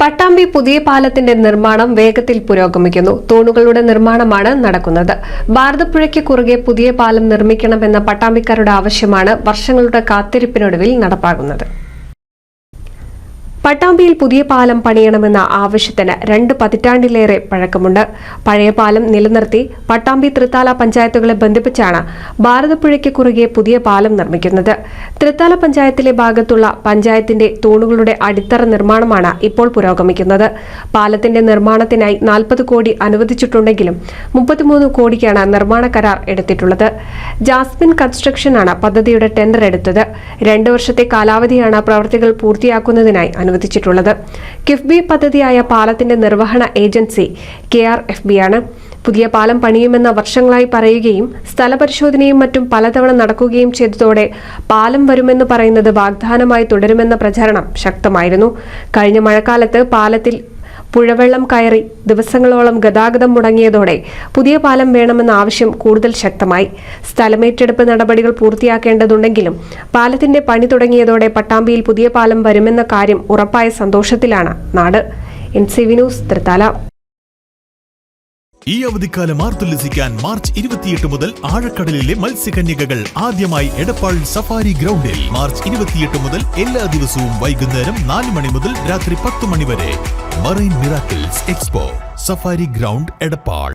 പട്ടാമ്പി പുതിയ പാലത്തിന്റെ നിർമ്മാണം വേഗത്തിൽ പുരോഗമിക്കുന്നു. തൂണുകളുടെ നിർമ്മാണമാണ് നടക്കുന്നത്. ഭാരതപ്പുഴയ്ക്ക് കുറുകെ പുതിയ പാലം നിർമ്മിക്കണമെന്ന പട്ടാമ്പിക്കാരുടെ ആവശ്യമാണ് വർഷങ്ങളുടെ കാത്തിരിപ്പിനൊടുവിൽ നടപ്പാകുന്നത്. പട്ടാമ്പിയിൽ പുതിയ പാലം പണിയണമെന്ന ആവശ്യത്തിന് 2 പതിറ്റാണ്ടിലേറെ പഴക്കമുണ്ട്. പഴയ പാലം നിലനിർത്തി പട്ടാമ്പി തൃത്താല പഞ്ചായത്തുകളെ ബന്ധിപ്പിച്ചാണ് ഭാരതപ്പുഴയ്ക്ക് കുറുകെ പുതിയ പാലം നിർമ്മിക്കുന്നത്. തൃത്താല പഞ്ചായത്തിലെ ഭാഗത്തുള്ള പഞ്ചായത്തിന്റെ തൂണുകളുടെ അടിത്തറ നിർമ്മാണമാണ് ഇപ്പോൾ പുരോഗമിക്കുന്നത്. പാലത്തിന്റെ നിർമ്മാണത്തിനായി 40 കോടി അനുവദിച്ചിട്ടുണ്ടെങ്കിലും 33 കോടിക്കാണ് നിർമ്മാണ കരാർ എടുത്തിട്ടുള്ളത്. ജാസ്മിൻ കൺസ്ട്രക്ഷനാണ് പദ്ധതിയുടെ ടെൻഡർ എടുത്തത്. 2 വർഷത്തെ കാലാവധിയാണ് പ്രവൃത്തികൾ പൂർത്തിയാക്കുന്നതിനായി അനുവദിച്ചിട്ടുള്ളത്. കിഫ്ബി പദ്ധതിയായ പാലത്തിന്റെ നിർവഹണ ഏജൻസി KRFB ആണ്. പുതിയ പാലം പണിയുമെന്ന വർഷങ്ങളായി പറയുകയും സ്ഥലപരിശോധനയും മറ്റും പലതവണ നടക്കുകയും ചെയ്തതോടെ പാലം വരുമെന്ന് പറയുന്നത് വാഗ്ദാനമായി തുടരുമെന്ന പ്രചാരണം ശക്തമായിരുന്നു. കഴിഞ്ഞ മഴക്കാലത്ത് പാലത്തിൽ പുഴവെള്ളം കയറി ദിവസങ്ങളോളം ഗതാഗതം മുടങ്ങിയതോടെ പുതിയ പാലം വേണമെന്ന ആവശ്യം കൂടുതൽ ശക്തമായി. സ്ഥലമേറ്റെടുപ്പ് നടപടികൾ പൂർത്തിയാക്കേണ്ടതുണ്ടെങ്കിലും പാലത്തിന്റെ പണി തുടങ്ങിയതോടെ പട്ടാമ്പിയിൽ പുതിയ പാലം വരുമെന്ന കാര്യം ഉറപ്പായ സന്തോഷത്തിലാണ് നാട്. NCV news, Thrithala. ഈ അവധിക്കാലം ആർത്തുല്ലസിക്കാൻ മാർച്ച് 28 മുതൽ ആഴക്കടലിലെ മത്സ്യകന്യകകൾ ആദ്യമായി എടപ്പാൾ സഫാരി ഗ്രൗണ്ടിൽ. മാർച്ച് 28 മുതൽ എല്ലാ ദിവസവും വൈകുന്നേരം 4 മണി മുതൽ രാത്രി 10 മണി വരെ. Marine miracles expo, safari ground, Edappal.